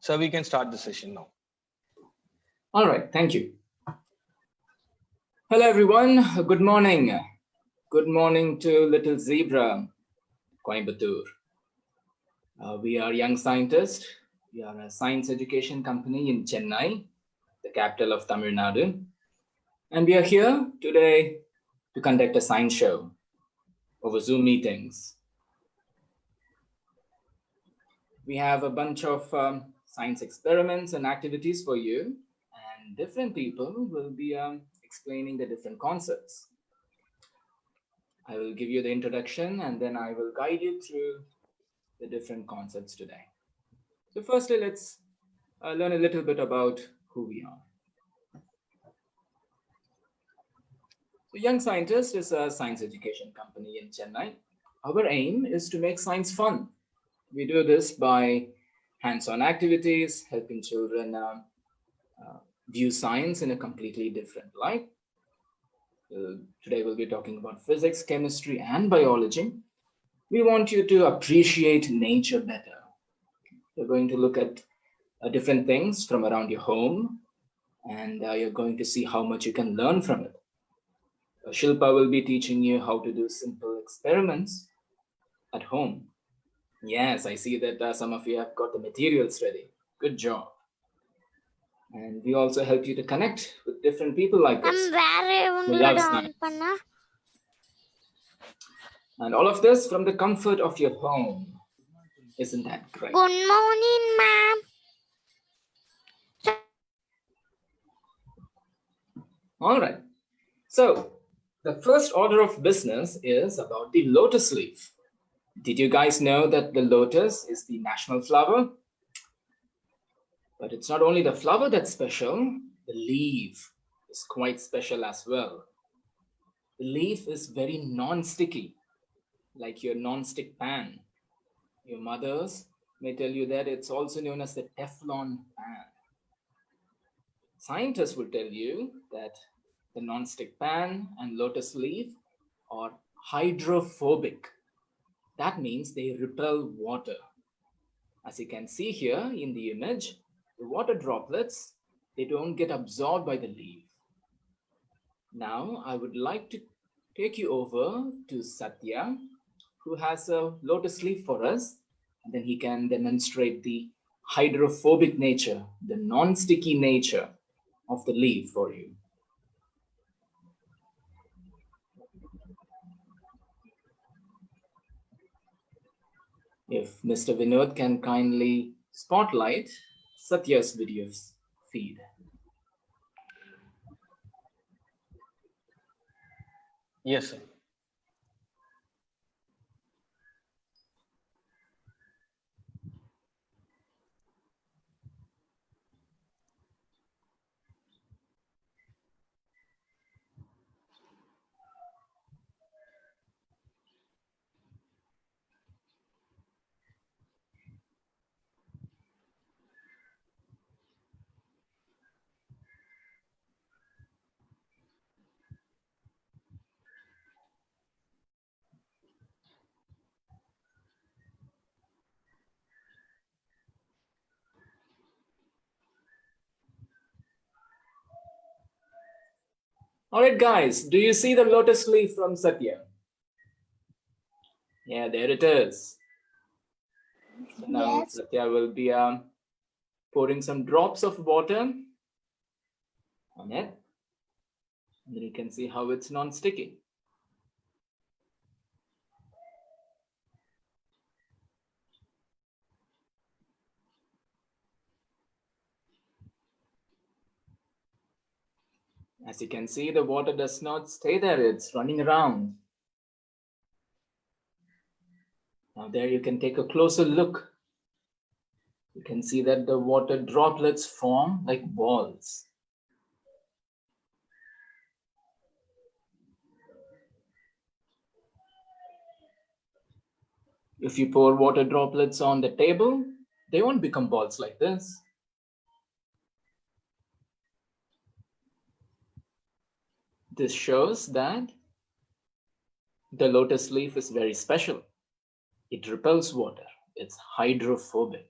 So we can start the session now. All right, thank you. Hello, everyone. Good morning. Good morning to Little Zebra, Coimbatore. We are young scientists. We are a science education company in Chennai, the capital of Tamil Nadu. And we are here today to conduct a science show over Zoom meetings. We have a bunch of science experiments and activities for you, and different people will be explaining the different concepts. I will give you the introduction and then I will guide you through the different concepts today. So firstly, let's learn a little bit about who we are. So Young Scientist is a science education company in Chennai. Our aim is to make science fun. We do this by hands-on activities, helping children view science in a completely different light. Today we'll be talking about physics, chemistry, and biology. We want you to appreciate nature better. We're going to look at different things from around your home, and you're going to see how much you can learn from it. Shilpa will be teaching you how to do simple experiments at home. Yes, I see that some of you have got the materials ready. Good job. And we also help you to connect with different people like us who love science. And all of this from the comfort of your home. Isn't that great? Good morning, ma'am. All right. So the first order of business is about the lotus leaf. Did you guys know that the lotus is the national flower? But it's not only the flower that's special, the leaf is quite special as well. The leaf is very non-sticky, like your non-stick pan. Your mothers may tell you that it's also known as the Teflon pan. Scientists will tell you that the non-stick pan and lotus leaf are hydrophobic. That means they repel water. As you can see here in the image, the water droplets, they don't get absorbed by the leaf. Now, I would like to take you over to Satya, who has a lotus leaf for us, and then he can demonstrate the hydrophobic nature, the non-sticky nature of the leaf for you. If Mr. Vinod can kindly spotlight Satya's video feed. Yes, sir. All right, guys, do you see the lotus leaf from Satya? Yeah, there it is. So now Yes. Satya will be pouring some drops of water on it. And then you can see how it's non-sticky. As you can see, the water does not stay there, it's running around. Now there you can take a closer look. You can see that the water droplets form like balls. If you pour water droplets on the table, they won't become balls like this. This shows that the lotus leaf is very special. It repels water. It's hydrophobic.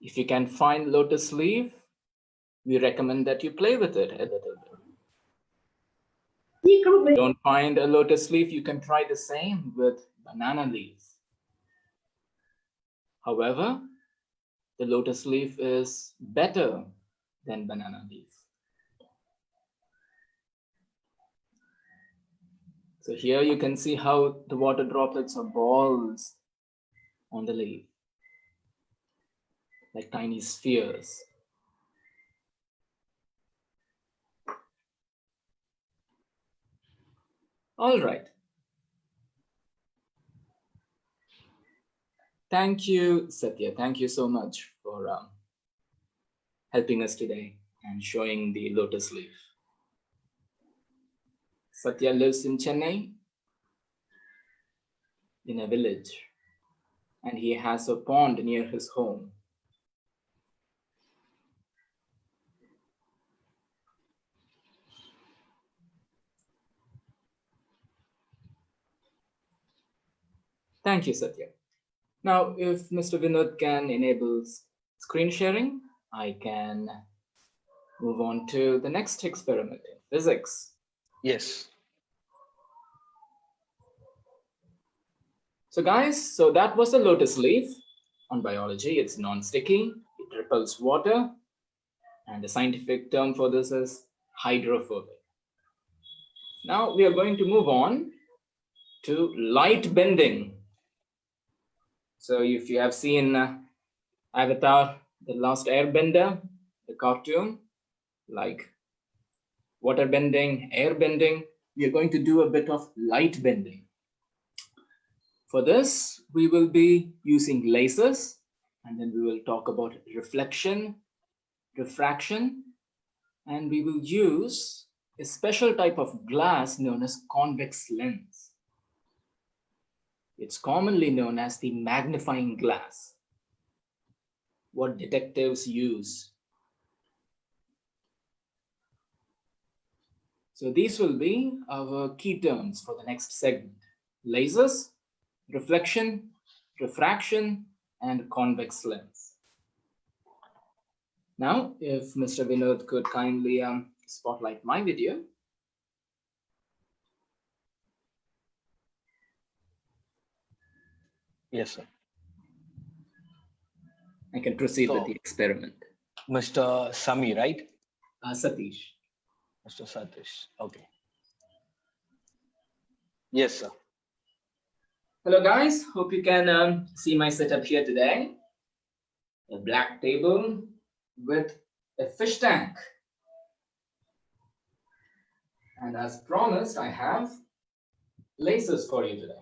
If you can find lotus leaf, we recommend that you play with it a little bit. If you don't find a lotus leaf, you can try the same with banana leaves. However, the lotus leaf is better than banana leaf. So here you can see how the water droplets are balls on the leaf, like tiny spheres. All right. Thank you, Satya. Thank you so much for helping us today and showing the lotus leaf. Satya lives in Chennai, in a village, and he has a pond near his home. Thank you, Satya. Now, if Mr. Vinod can enable screen sharing, I can move on to the next experiment in physics. Yes. So guys, so that was the lotus leaf. On biology, it's non-sticky, it repels water, and the scientific term for this is hydrophobic. Now we are going to move on to light bending. So if you have seen Avatar, The Last Airbender, the cartoon, like water bending, air bending, we are going to do a bit of light bending. For this, we will be using lasers, and then we will talk about reflection, refraction, and we will use a special type of glass known as convex lens. It's commonly known as the magnifying glass, what detectives use. So these will be our key terms for the next segment: lasers, reflection, refraction, and convex lens. Now, if Mr. Vinod could kindly spotlight my video. Yes, sir. I can proceed So, with the experiment. Mr. Sami, right? Satish. Mr. Satish. Okay. Yes, sir. Hello guys, hope you can see my setup here today. A black table with a fish tank. And as promised, I have lasers for you today.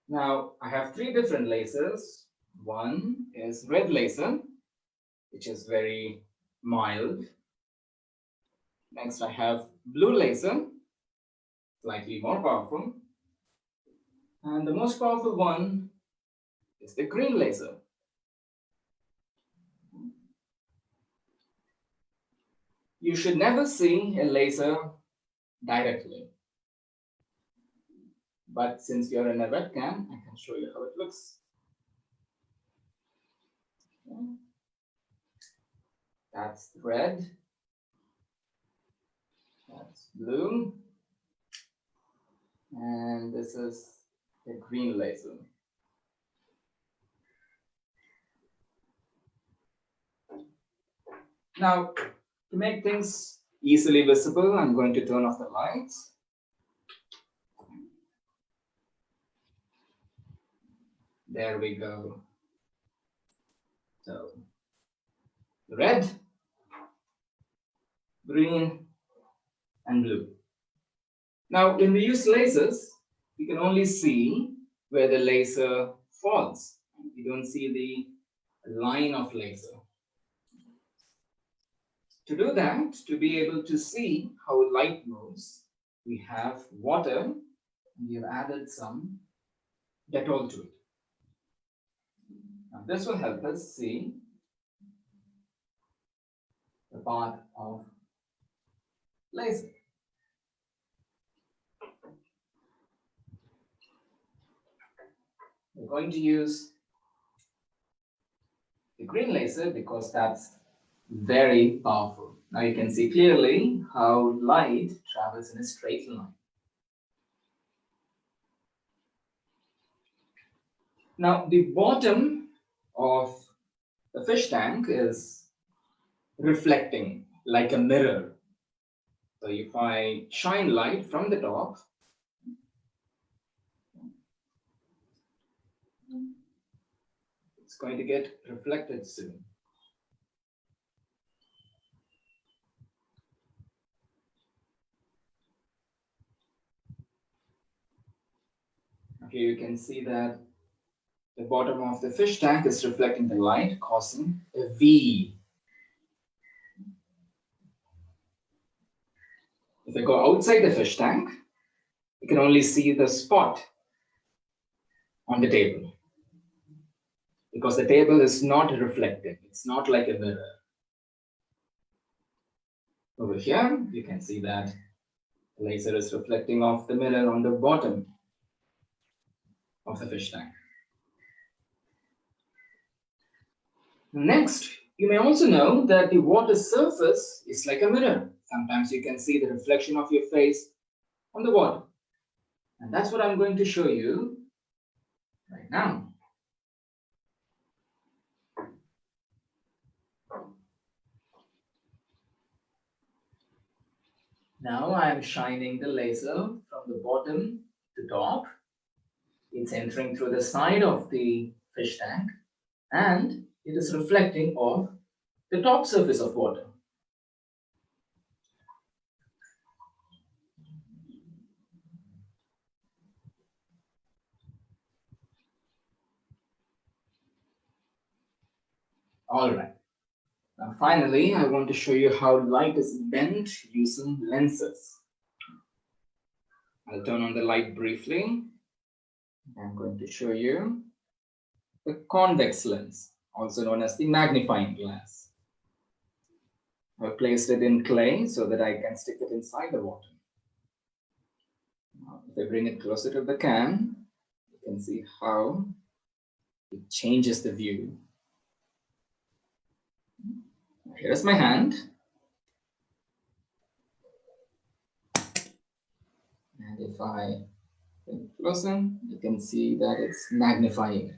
Now, I have three different lasers. One is red laser, which is very mild. Next, I have blue laser, slightly more powerful. And the most powerful one is the green laser. You should never see a laser directly. But since you're in a webcam, I can show you how it looks. Okay. That's red. That's blue. And this is the green laser. Now, to make things easily visible, I'm going to turn off the lights. There we go. So, red, green, and blue. Now, when we use lasers, we can only see where the laser falls. We don't see the line of laser. To do that, to be able to see how light moves, we have water, and we have added some Dettol to it. Now, this will help us see the path of laser. We're going to use the green laser because that's very powerful. Now you can see clearly how light travels in a straight line. Now the bottom of the fish tank is reflecting like a mirror. So if I shine light from the top, it's going to get reflected soon. Okay, you can see that the bottom of the fish tank is reflecting the light, causing a V. If I go outside the fish tank, you can only see the spot on the table because the table is not reflected. It's not like a mirror. Over here, you can see that the laser is reflecting off the mirror on the bottom of the fish tank. Next, you may also know that the water surface is like a mirror. Sometimes you can see the reflection of your face on the water. And that's what I'm going to show you right now. Now I am shining the laser from the bottom to top. It's entering through the side of the fish tank and it is reflecting off the top surface of water. All right. Now finally, I want to show you how light is bent using lenses. I'll turn on the light briefly. I'm going to show you the convex lens, also known as the magnifying glass. I've placed it in clay so that I can stick it inside the water. Now, if I bring it closer to the can, you can see how it changes the view. Here's my hand. And if I bring it closer, you can see that it's magnifying it.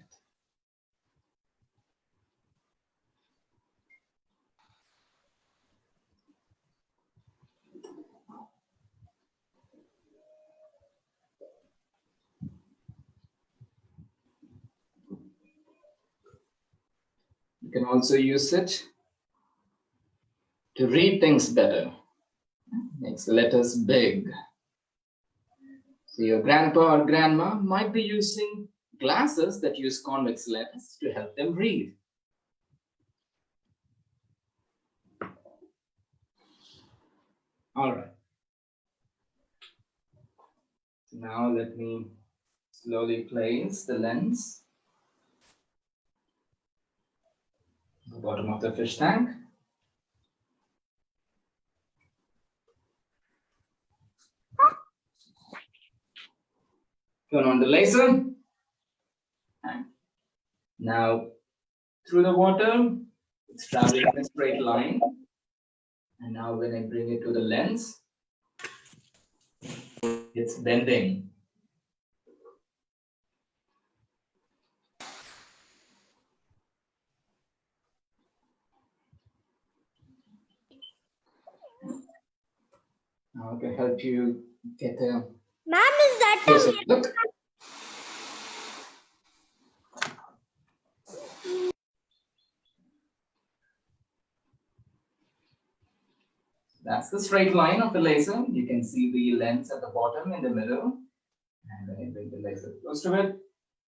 You can also use it to read things better. Makes the letters big. So your grandpa or grandma might be using glasses that use convex lens to help them read. All right. So now let me slowly place the lens at the bottom of the fish tank. Turn on the laser. And now through the water, it's traveling in a straight line. And now when I bring it to the lens, it's bending. Now I can help you get a Ma'am, is that closer a look. That's the straight line of the laser. You can see the lens at the bottom in the mirror. And when I bring the laser close to it,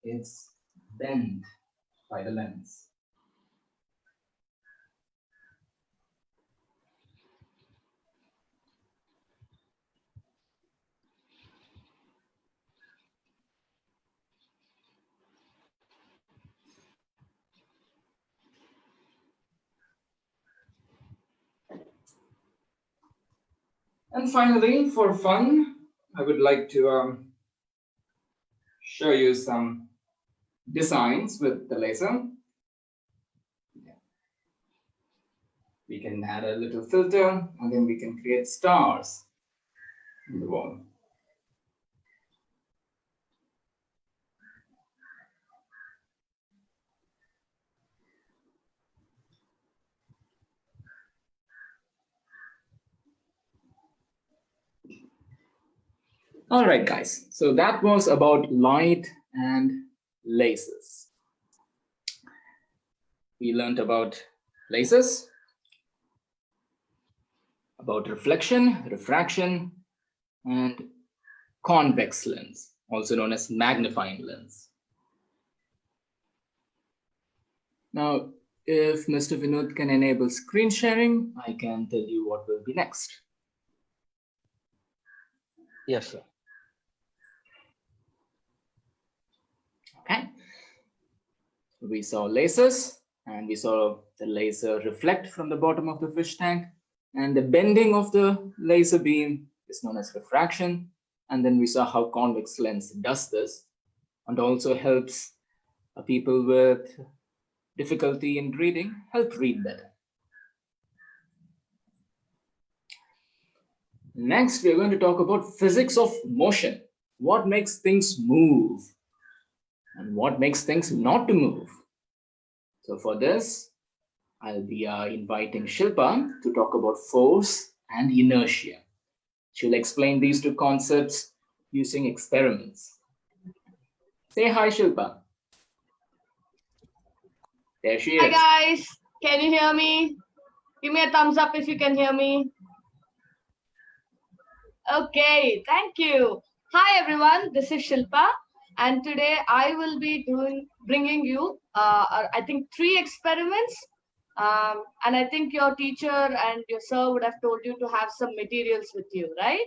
it's bent by the lens. And finally, for fun, I would like to show you some designs with the laser. We can add a little filter and then we can create stars in the wall. All right, guys. So that was about light and lasers. We learned about lasers, about reflection, refraction, and convex lens, also known as magnifying lens. Now, if Mr. Vinod can enable screen sharing, I can tell you what will be next. Yes, sir. Okay. We saw lasers, and we saw the laser reflect from the bottom of the fish tank, and the bending of the laser beam is known as refraction. And then we saw how convex lens does this and also helps people with difficulty in reading help read better. Next, we're going to talk about physics of motion. What makes things move and what makes things not to move. So for this, I'll be inviting Shilpa to talk about force and inertia. She'll explain these two concepts using experiments. Say hi, Shilpa. There she is. Hi guys, can you hear me? Give me a thumbs up if you can hear me. Okay, thank you. Hi everyone, this is Shilpa, and today I will be bringing you, I think 3 experiments, and I think your teacher and your sir would have told you to have some materials with you, right?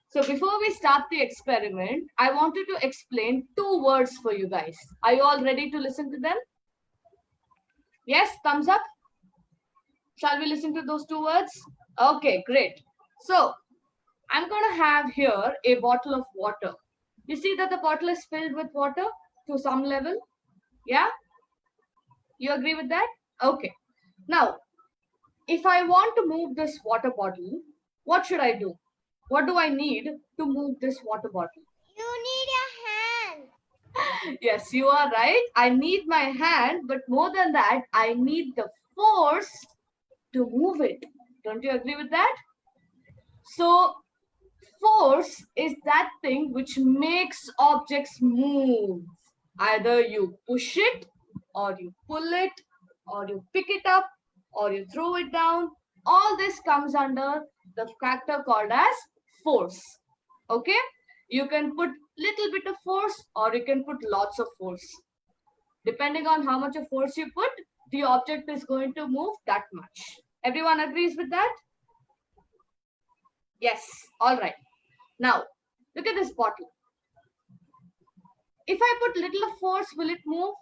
So before we start the experiment, I wanted to explain 2 words for you guys. Are you all ready to listen to them? Yes, thumbs up. Shall we listen to those 2 words? Okay, great. So I'm going to have here a bottle of water. You see that the bottle is filled with water to some level? Yeah? You agree with that? Okay. Now, if I want to move this water bottle, what should I do? What do I need to move this water bottle? You need your hand. Yes, you are right. I need my hand, but more than that, I need the force to move it. Don't you agree with that? So, force is that thing which makes objects move. Either you push it, or you pull it, or you pick it up, or you throw it down. All this comes under the factor called as force. Okay? You can put little bit of force or you can put lots of force. Depending on how much of force you put, the object is going to move that much. Everyone agrees with that? Yes. All right. Now, look at this bottle. If I put little of force, will it move?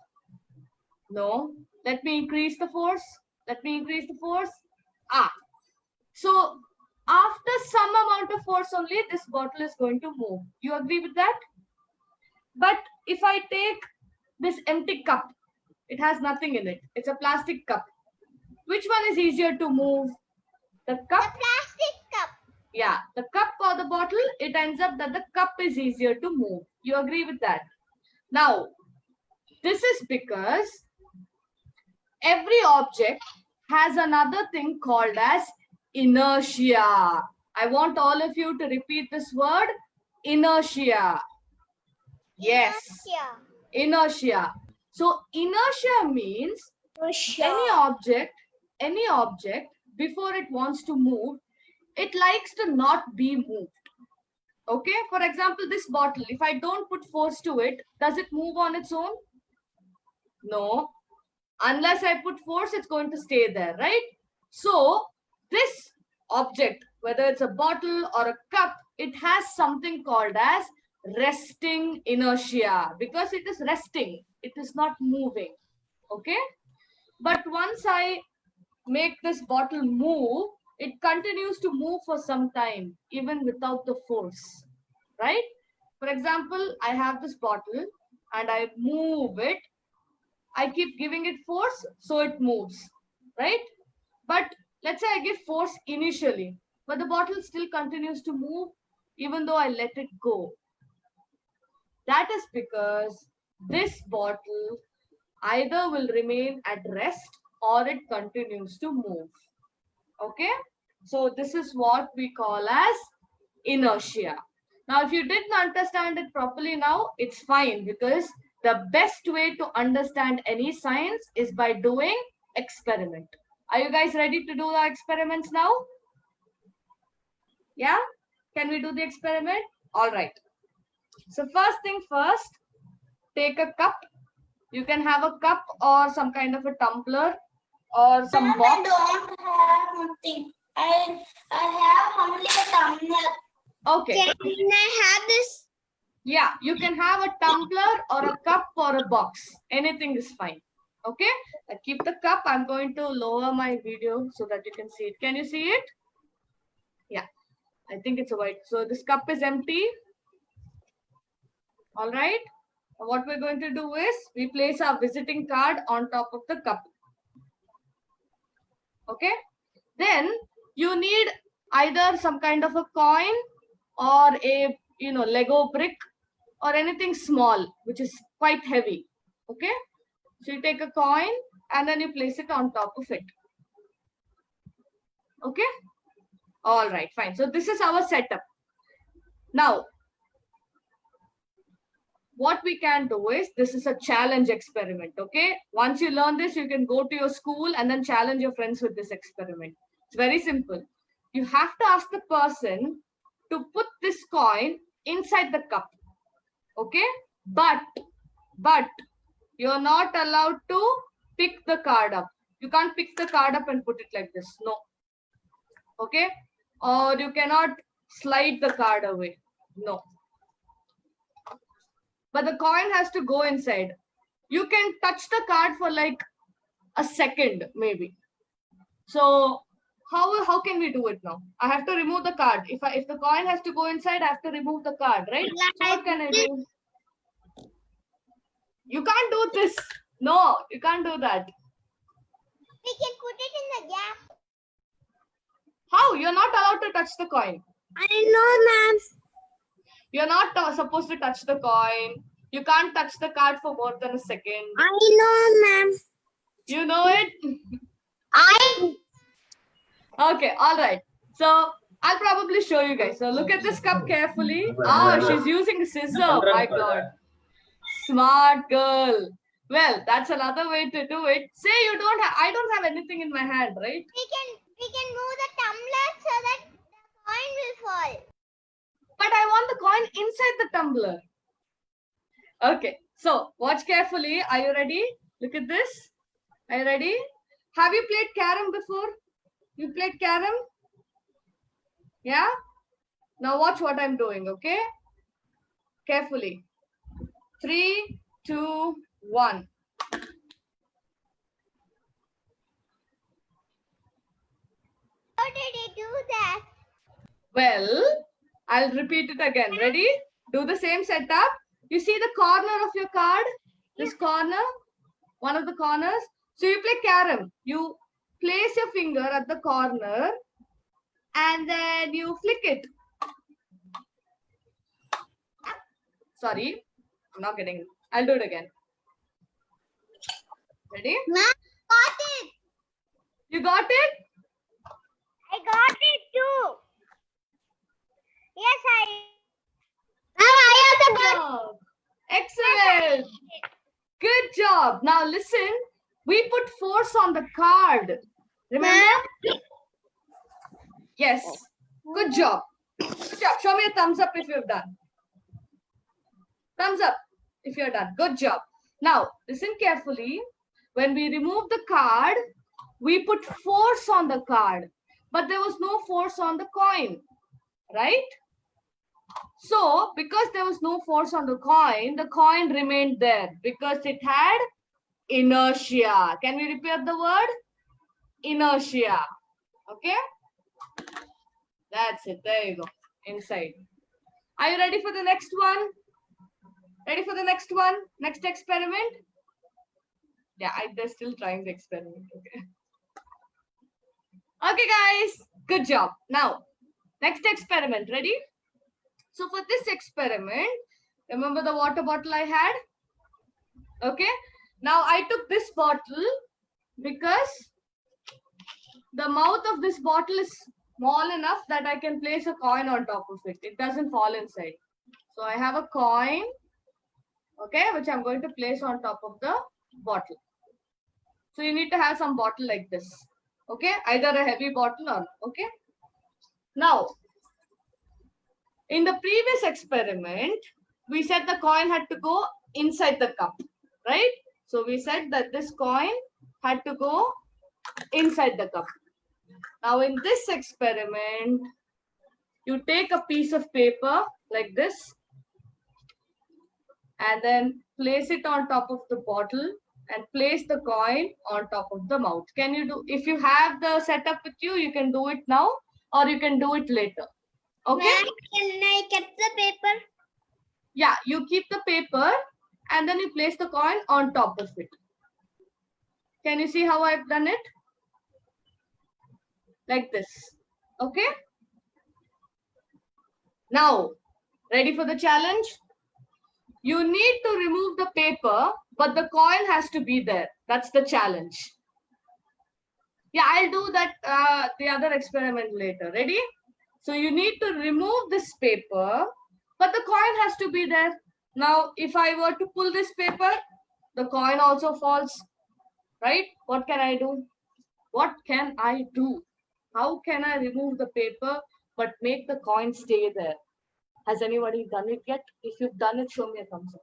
No. Let me increase the force. Let me increase the force. So after some amount of force only, this bottle is going to move. You agree with that? But if I take this empty cup, it has nothing in it. It's a plastic cup. Which one is easier to move? The cup? The plastic cup. Yeah, the cup or the bottle, it ends up that the cup is easier to move. You agree with that? Now, this is because every object has another thing called as inertia. I want all of you to repeat this word, inertia. Yes, inertia. So inertia means any object, before it wants to move, it likes to not be moved. Okay, for example, this bottle, if I don't put force to it, does it move on its own? No. Unless I put force, it's going to stay there, right? So this object, whether it's a bottle or a cup, it has something called as resting inertia because it is resting. It is not moving. Okay? But once I make this bottle move, it continues to move for some time, even without the force, right? For example, I have this bottle and I move it. I keep giving it force, so it moves, right? But let's say I give force initially, but the bottle still continues to move even though I let it go. That is because this bottle either will remain at rest or it continues to move. Okay, so this is what we call as inertia. Now, if you didn't understand it properly now, it's fine, because the best way to understand any science is by doing experiment. Are you guys ready to do the experiments now? Yeah? Can we do the experiment? All right. So first thing first, take a cup. You can have a cup or some kind of a tumbler or some box. I don't have nothing. I have only a tumbler. Okay. Can I have this? Yeah, you can have a tumbler or a cup or a box. Anything is fine. Okay. I keep the cup. I'm going to lower my video so that you can see it. Can you see it? Yeah. I think it's white. So this cup is empty. All right. What we're going to do is we place our visiting card on top of the cup. Okay. Then you need either some kind of a coin or a Lego brick or anything small which is quite heavy. Okay. So you take a coin and then you place it on top of it. Okay. All right, fine. So this is our setup. Now, what we can do is, this is a challenge experiment. Okay. Once you learn this, you can go to your school and then challenge your friends with this experiment. It's very simple. You have to ask the person to put this coin inside the cup. Okay. But you're not allowed to pick the card up. You can't pick the card up and put it like this. No. Okay. Or you cannot slide the card away. No. But the coin has to go inside. You can touch the card for like a second, maybe. So how can we do it now? I have to remove the card. If the coin has to go inside, I have to remove the card, right? So what can I do? You can't do this. No, you can't do that. We can put it in the gap. How? You're not allowed to touch the coin. I know, ma'am. You're not supposed to touch the coin. You can't touch the card for more than a second. I know, ma'am. You know it? Okay, all right. So I'll probably show you guys. So look at this cup carefully. Oh, she's using a scissor. My God. Smart girl. Well, that's another way to do it. Say you don't have, I don't have anything in my hand, right? We can move the tumbler so that the coin will fall. But I want the coin inside the tumbler. Okay, so watch carefully. Are you ready? Look at this. Are you ready? Have you played carom before? You played carom? Yeah? Now watch what I'm doing, okay? Carefully. 3, 2, 1. How did you do that? Well, I'll repeat it again. Ready? Do the same setup. You see the corner of your card? This corner? One of the corners? So you play carom. You place your finger at the corner and then you flick it. Sorry, I'm not getting it. I'll do it again. Ready? Ma'am, got it. You got it? I got it too. Yes, Ma'am, I also got it. Excellent. Good job. Now listen, we put force on the card. Remember? Yes. Good job. Good job. Show me a thumbs up if you've done. Thumbs up if you're done. Good job. Now, listen carefully. When we remove the card, we put force on the card, but there was no force on the coin, right? So, because there was no force on the coin remained there because it had inertia. Can we repeat the word? Inertia. Okay? That's it. There you go. Inside. Are you ready for the next one? Ready for the next one? Next experiment? Yeah, they're still trying the experiment. Okay. Okay, guys. Good job. Now, next experiment. Ready? So for this experiment, remember the water bottle I had? Okay. Now I took this bottle because the mouth of this bottle is small enough that I can place a coin on top of it. It doesn't fall inside. So I have a coin, okay, which I'm going to place on top of the bottle. So you need to have some bottle like this, okay, either a heavy bottle or, okay. Now, in the previous experiment, we said the coin had to go inside the cup, right? So we said that this coin had to go inside the cup. Now in this experiment, you take a piece of paper like this and then place it on top of the bottle and place the coin on top of the mouth. Can you do, if you have the setup with you, you can do it now or you can do it later. Okay? Ma'am, can I get the paper? Yeah, you keep the paper and then you place the coin on top of it. Can you see how I've done it? Like this. Okay? Now, ready for the challenge? You need to remove the paper, but the coin has to be there. That's the challenge. Yeah, I'll do that, the other experiment later. Ready? So you need to remove this paper, but the coin has to be there. Now, if I were to pull this paper, the coin also falls, right? What can I do? What can I do? How can I remove the paper but make the coin stay there? Has anybody done it yet? If you've done it, show me a thumbs up.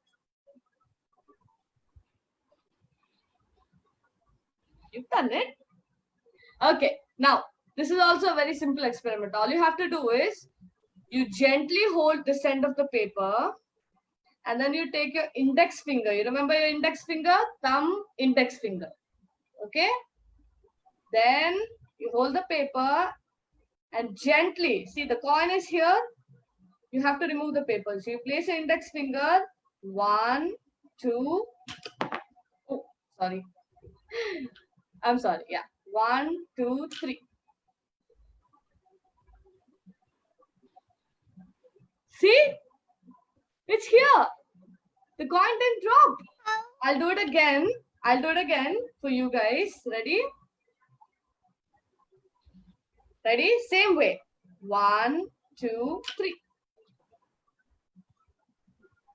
You've done it? Okay, now this is also a very simple experiment. All you have to do is you gently hold this end of the paper and then you take your index finger. You remember your index finger? Thumb, index finger. Okay? Then you hold the paper and gently, see the coin is here. You have to remove the paper. So you place your index finger. 1, 2. Oh, sorry. I'm sorry. Yeah. 1, 2, 3. See? It's here. The coin didn't drop. I'll do it again. I'll do it again for you guys. Ready? Ready? Same way. 1, 2, 3.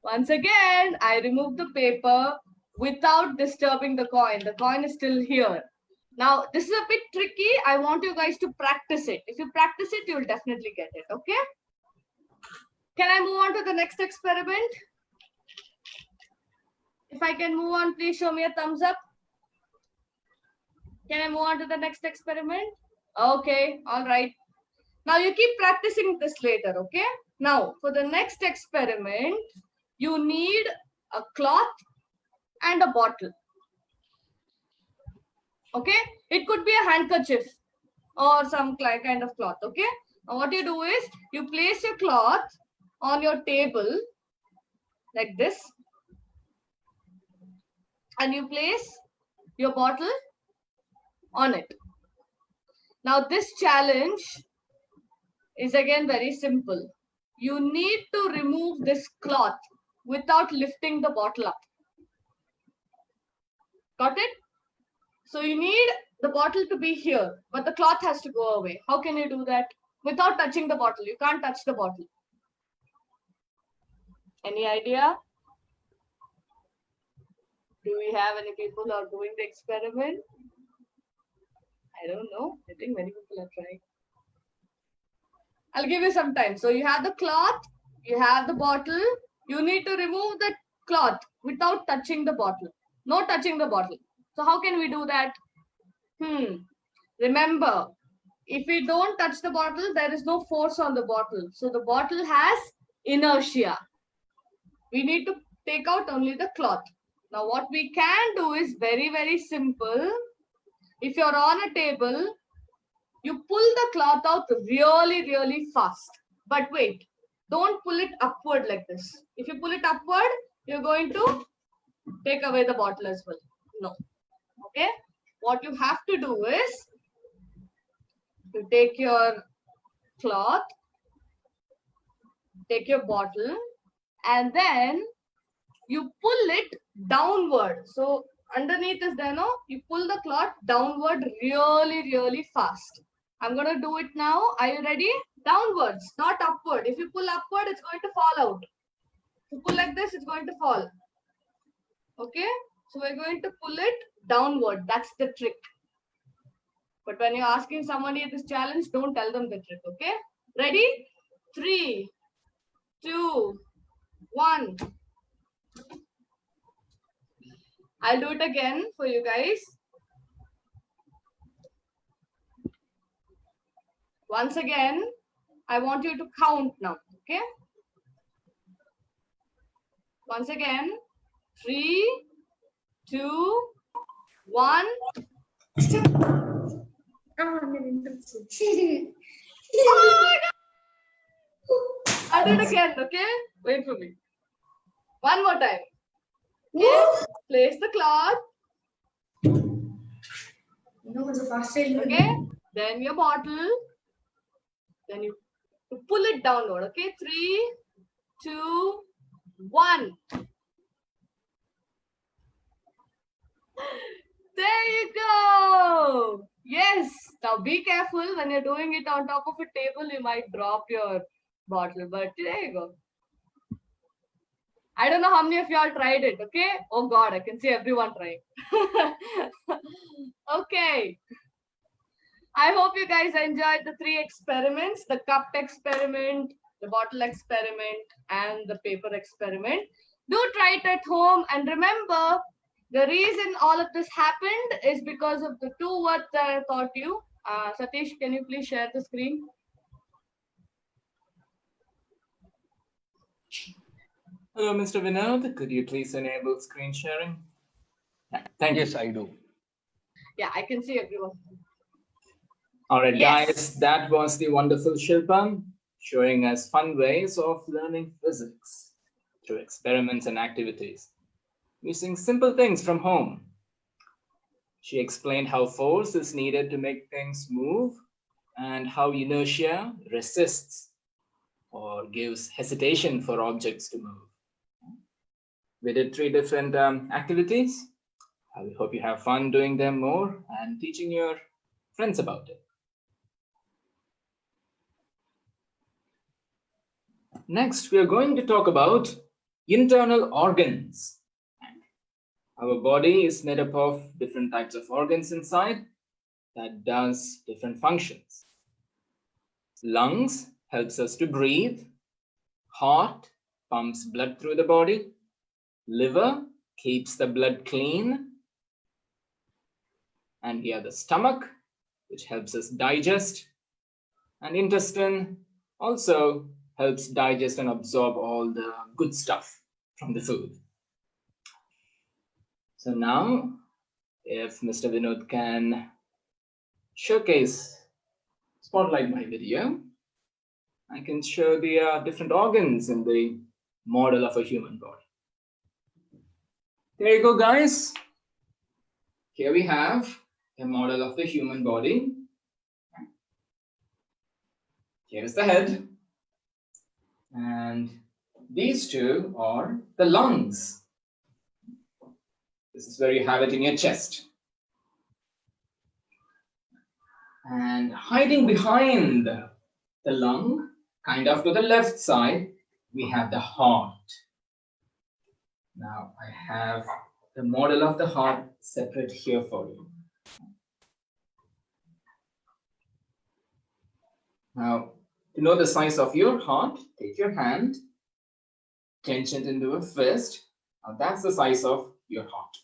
Once again, I remove the paper without disturbing the coin. The coin is still here. Now, this is a bit tricky. I want you guys to practice it. If you practice it, you'll definitely get it. Okay? Can I move on to the next experiment? If I can move on, please show me a thumbs up. Can I move on to the next experiment? Okay, all right. Now you keep practicing this later, okay? Now, for the next experiment, you need a cloth and a bottle. Okay? It could be a handkerchief or some kind of cloth, okay? Now what you do is, you place your cloth on your table like this and you place your bottle on it. Now this challenge is again very simple. You need to remove this cloth without lifting the bottle up. Got it? So you need the bottle to be here, but the cloth has to go away. How can you do that? Without touching the bottle. You can't touch the bottle. Any idea? Do we have any people who are doing the experiment? I don't know. I think many people are trying. I'll give you some time. So you have the cloth, you have the bottle. You need to remove the cloth without touching the bottle. No touching the bottle. So how can we do that? Remember, if we don't touch the bottle, there is no force on the bottle. So the bottle has inertia. We need to take out only the cloth. Now what we can do is very, very simple. If you're on a table, you pull the cloth out really, really fast. But wait, don't pull it upward like this. If you pull it upward, you're going to take away the bottle as well. No. Okay. What you have to do is you take your cloth, take your bottle, and then you pull it downward. So underneath is there, no? You pull the cloth downward really, really fast. I'm going to do it now. Are you ready? Downwards, not upward. If you pull upward, it's going to fall out. If you pull like this, it's going to fall. Okay? So we're going to pull it downward. That's the trick. But when you're asking somebody this challenge, don't tell them the trick. Okay? Ready? 3, 2, 1. I'll do it again for you guys. Once again, I want you to count now, okay? Once again, 3, 2, 1. Oh my God. I'll do it again, okay? Wait for me. One more time. Okay? Place the cloth. Okay? Then your bottle. Then you pull it downward. Okay? 3, 2, 1. There you go. Yes. Now be careful when you're doing it on top of a table. You might drop your bottle. But there you go. I don't know how many of y'all tried it. Okay. Oh God, I can see everyone trying. Okay. I hope you guys enjoyed the 3 experiments, the cup experiment, the bottle experiment, and the paper experiment. Do try it at home. And remember, the reason all of this happened is because of the 2 words that I taught you. Satish, can you please share the screen? Hello, Mr. Vinod. Could you please enable screen sharing? Thank you. Yes, I do. Yeah, I can see everyone. All right, Yes. guys, that was the wonderful Shilpa showing us fun ways of learning physics through experiments and activities using simple things from home. She explained how force is needed to make things move and how inertia resists or gives hesitation for objects to move. We did 3 different activities. I hope you have fun doing them more and teaching your friends about it. Next, we are going to talk about internal organs. Our body is made up of different types of organs inside that does different functions. Lungs helps us to breathe. Heart pumps blood through the body. Liver keeps the blood clean. And we have the stomach, which helps us digest. And intestine also helps digest and absorb all the good stuff from the food. So now, if Mr. Vinod can spotlight my video, I can show the different organs in the model of a human body. There you go, guys. Here we have a model of the human body. Here's the head. And these 2 are the lungs. This is where you have it in your chest. And hiding behind the lung, kind of to the left side, we have the heart. Now I have the model of the heart separate here for you. Now, to know the size of your heart, take your hand, clench it into a fist. Now that's the size of your heart.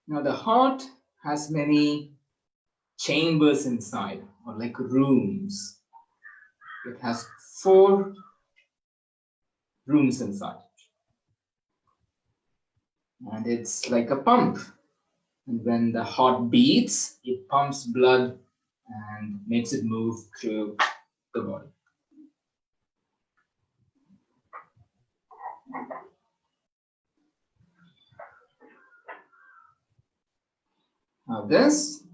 Now the heart has many chambers inside, or like rooms. It has 4 rooms inside. And it's like a pump And when the heart beats, it pumps blood and makes it move through the body. Now this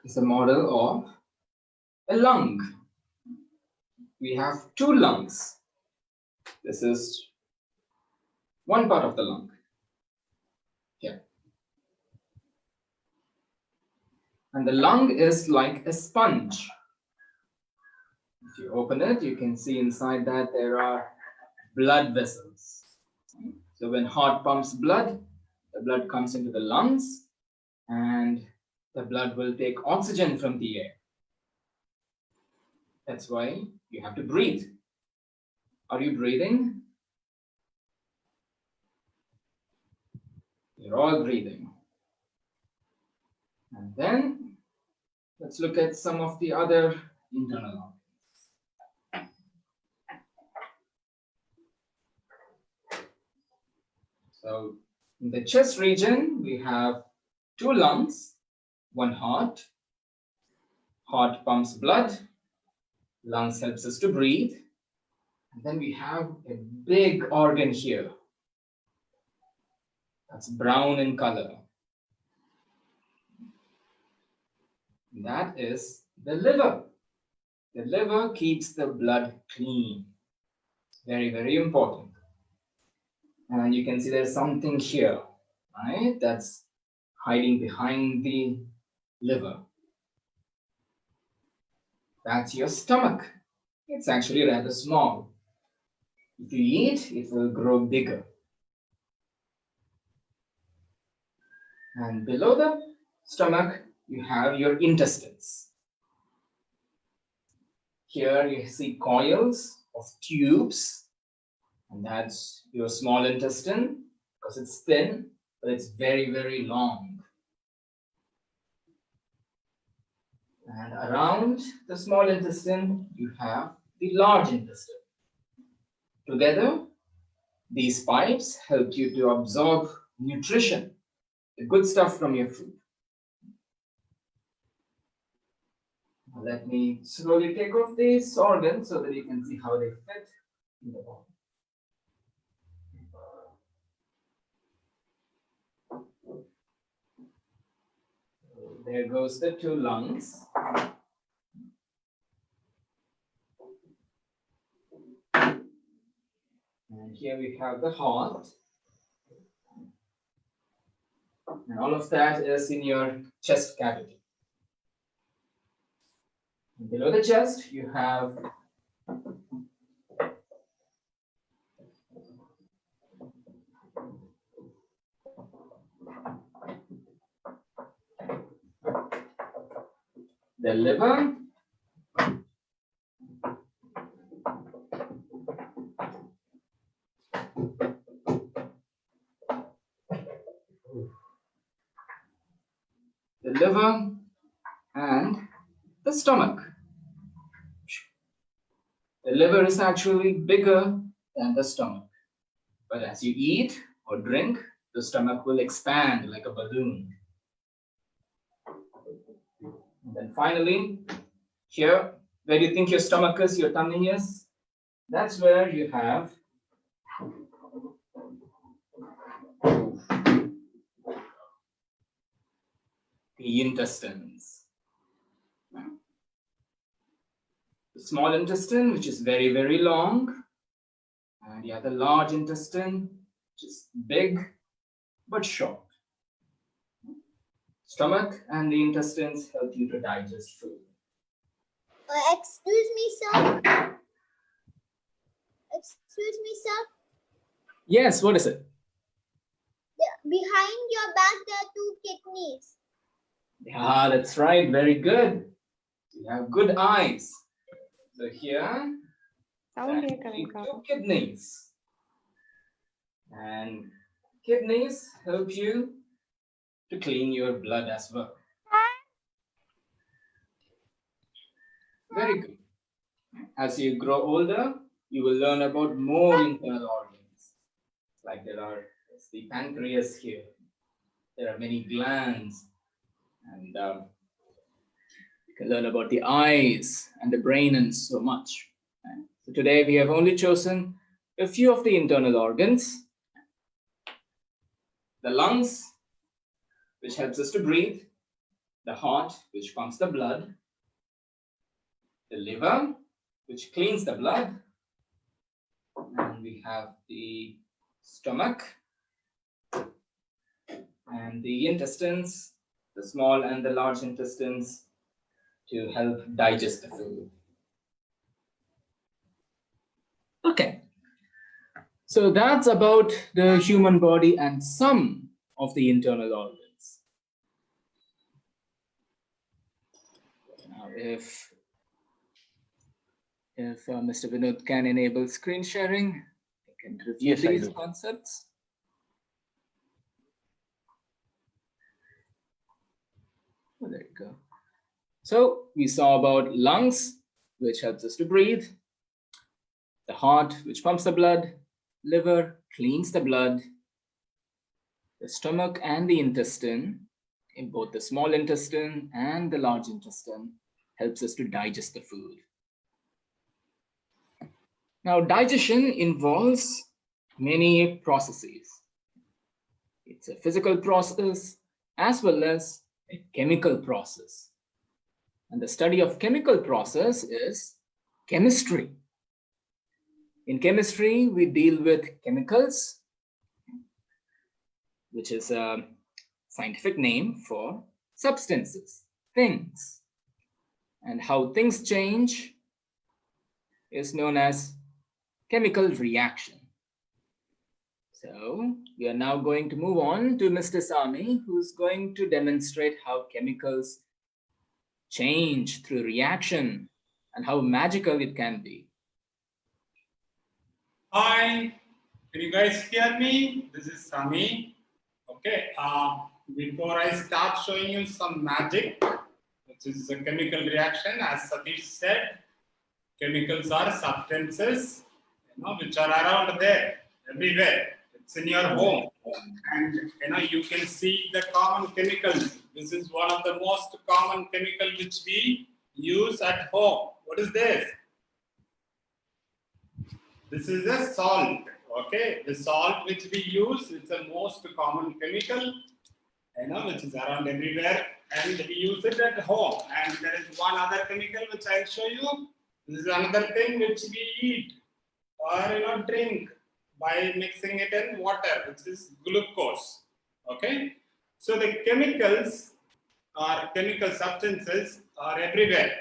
is a model of a lung. We have two lungs. This is one part of the lung. Here. And the lung is like a sponge. If you open it, you can see inside that there are blood vessels. So when heart pumps blood, the blood comes into the lungs and the blood will take oxygen from the air. That's why you have to breathe. Are you breathing? You're all breathing. And then let's look at some of the other internal organs. So in the chest region, we have two lungs, one heart. Heart pumps blood, lungs helps us to breathe. And then we have a big organ here. That's brown in color. That is the liver. The liver keeps the blood clean. Very, very important. And you can see there's something here, right? That's hiding behind the liver. That's your stomach. It's actually rather small. If you eat, it will grow bigger. And below the stomach, you have your intestines. Here you see coils of tubes, and that's your small intestine because it's thin, but it's very, very long. And around the small intestine, you have the large intestine. Together, these pipes help you to absorb nutrition, the good stuff from your food. Now let me slowly take off these organs so that you can see how they fit in the body. There goes the two lungs. And here we have the heart. And all of that is in your chest cavity. And below the chest, you have the liver, and the stomach. The liver is actually bigger than the stomach. But as you eat or drink, the stomach will expand like a balloon. And then finally, here, where do you think your stomach is, your tummy is? That's where you have the intestines. The small intestine, which is very, very long, and you have the large intestine, which is big but short. Stomach and the intestines help you to digest food. Excuse me, sir. Excuse me, sir. Yes, what is it? Behind your back, there are two kidneys. Yeah, that's right. Very good. You have good eyes. So here, actually two kidneys. And kidneys help you to clean your blood as well. Very good. As you grow older, you will learn about more internal organs. Like there are the pancreas here. there are many glands, and you can learn about the eyes and the brain and so much. And so today we have only chosen a few of the internal organs. The lungs, which helps us to breathe, the heart, which pumps the blood, the liver, which cleans the blood, and we have the stomach, and the intestines, the small and the large intestines, to help digest the food. Okay, so that's about the human body and some of the internal organs. Now, if Mr. Vinod can enable screen sharing, I can review Yes, I these do. concepts. Oh, there you go. So we saw about lungs, which helps us to breathe, the heart, which pumps the blood, liver, cleans the blood, the stomach and the intestine, in both the small intestine and the large intestine, helps us to digest the food. Now, digestion involves many processes. It's a physical process as well as a chemical process. And the study of chemical process is chemistry. In chemistry, we deal with chemicals, which is a scientific name for substances, things. And how things change is known as chemical reaction. So we are now going to move on to Mr. Sami, who's going to demonstrate how chemicals change through reaction and how magical it can be. Hi, can you guys hear me? This is Sami. Okay, before I start showing you some magic, which is a chemical reaction, as Satish said, chemicals are substances, which are around there, everywhere. It's in your home, and you can see the common chemicals. This is one of the most common chemical which we use at home. What is this? This is a salt. Okay, the salt which we use, it's the most common chemical, which is around everywhere, and we use it at home. And there is one other chemical which I'll show you. This is another thing which we eat or drink by mixing it in water, which is glucose. Okay, so the chemicals or chemical substances are everywhere.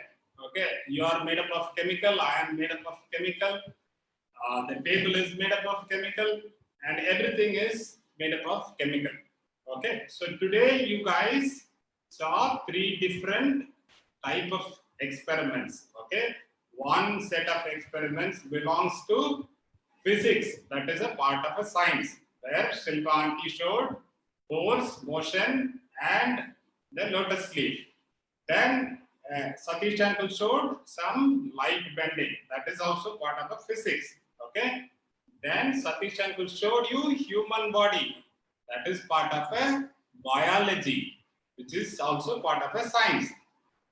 Okay, you are made up of chemical, I am made up of chemical, the table is made up of chemical, and everything is made up of chemical. Okay, so today you guys saw 3 different type of experiments. Okay, one set of experiments belongs to physics, that is a part of a science, where Shilpa Aunty showed force, motion, and the lotus leaf. Then Satish Uncle showed some light bending, that is also part of a physics. Okay, then Satish Uncle showed you human body, that is part of a biology, which is also part of a science.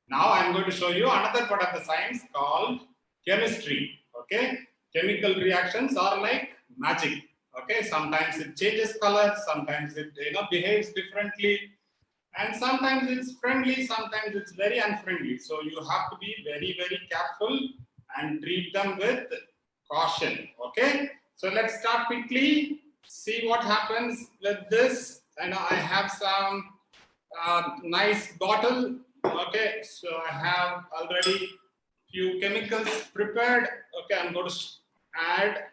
Now I am going to show you another part of the science called chemistry. Okay, chemical reactions are like magic. Okay, sometimes it changes color, sometimes it behaves differently, and sometimes it's friendly, sometimes it's very unfriendly. So you have to be very, very careful and treat them with caution. Okay, so let's start quickly, see what happens with this. And I have some nice bottle. Okay, so I have already few chemicals prepared. Okay, I'm going to add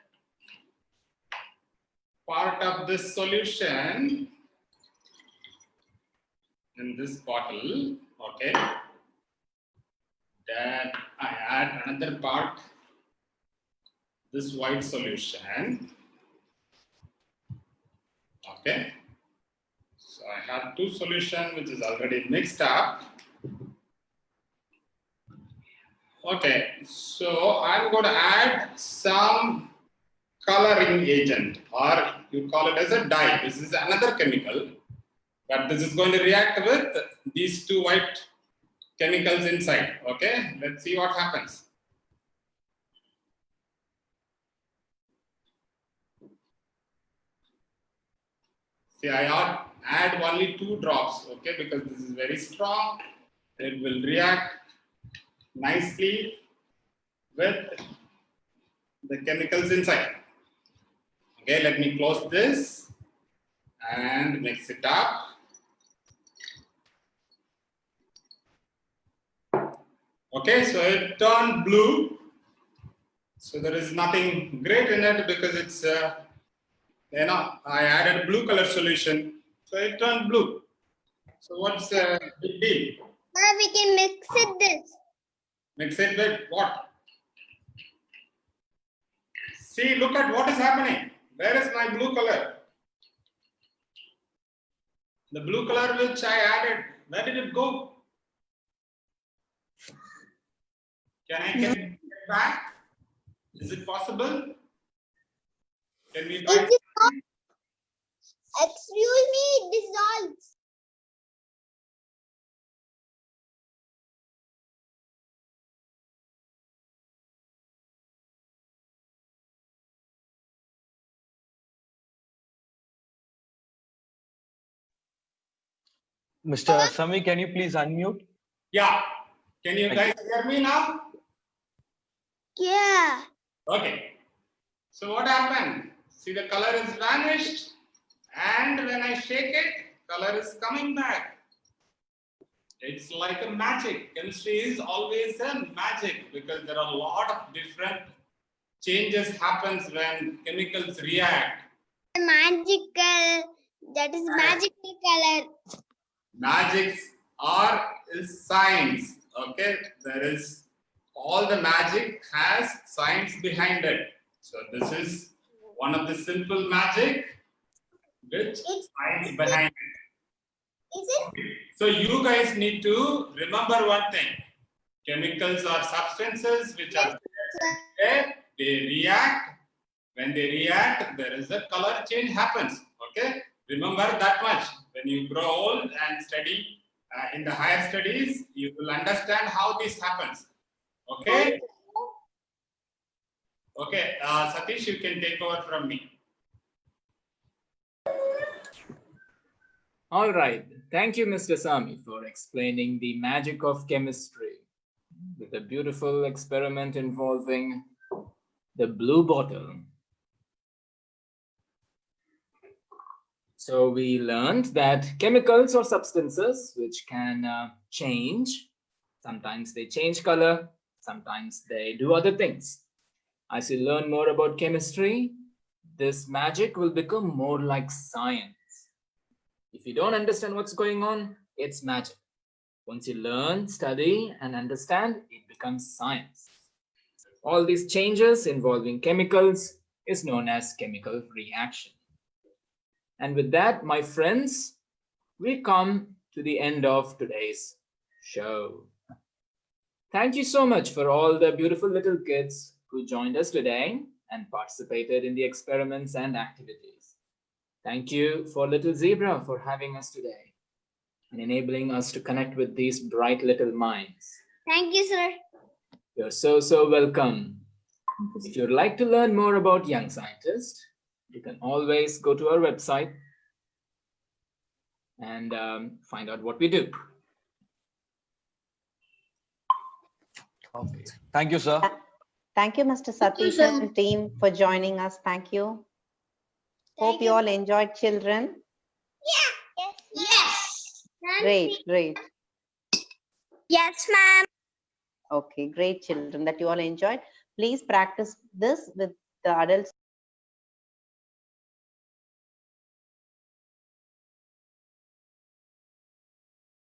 part of this solution in this bottle. Okay, then I add another part, this white solution. Okay, so I have 2 solutions which is already mixed up. Okay, so I'm going to add some coloring agent, or you call it as a dye. This is another chemical, But this is going to react with these two white chemicals inside. Okay, let's see what happens. See, I add only 2 drops, okay, because this is very strong. It will react nicely with the chemicals inside. Okay, let me close this and mix it up. Okay, so it turned blue. So there is nothing great in it because it's, I added blue color solution. So it turned blue. So what's the big deal? We can mix it this. Mix it with what? See, look at what is happening. Where is my blue color? The blue color which I added, where did it go? Can I get it back? Is it possible? Can we try? Excuse me, it dissolves. Mr. Sami, can you please unmute? Yeah. Can you Thank guys hear me now? Yeah. Okay. So what happened? See, the color is vanished, and when I shake it, color is coming back. It's like a magic. Chemistry is always a magic because there are a lot of different changes happens when chemicals react. Magical. That is magical color. Magics is science. Okay, there is all the magic has science behind it. So this is one of the simple magic with science behind it. Is it? So you guys need to remember one thing. Chemicals are substances which are there, they react. When they react, there is a color change happens. Okay, remember that much. When you grow old and study in the higher studies, you will understand how this happens. Okay. Okay, Satish, you can take over from me. All right. Thank you, Mr. Sami, for explaining the magic of chemistry with a beautiful experiment involving the blue bottle. So we learned that chemicals or substances which can change. Sometimes they change color, sometimes they do other things. As you learn more about chemistry, this magic will become more like science. If you don't understand what's going on, it's magic. Once you learn, study, and understand, it becomes science. All these changes involving chemicals is known as chemical reaction. And with that, my friends, we come to the end of today's show. Thank you so much for all the beautiful little kids who joined us today and participated in the experiments and activities. Thank you for Little Zebra for having us today and enabling us to connect with these bright little minds. Thank you, sir. You're so welcome. If you'd like to learn more about Young Scientist, you can always go to our website and find out what we do. Okay. Thank you, sir. Thank you, Mr. Satish and team for joining us. Thank you. Hope you all enjoyed, children. Yeah. Yes. Great. Yes, ma'am. Okay, great, children, that you all enjoyed. Please practice this with the adults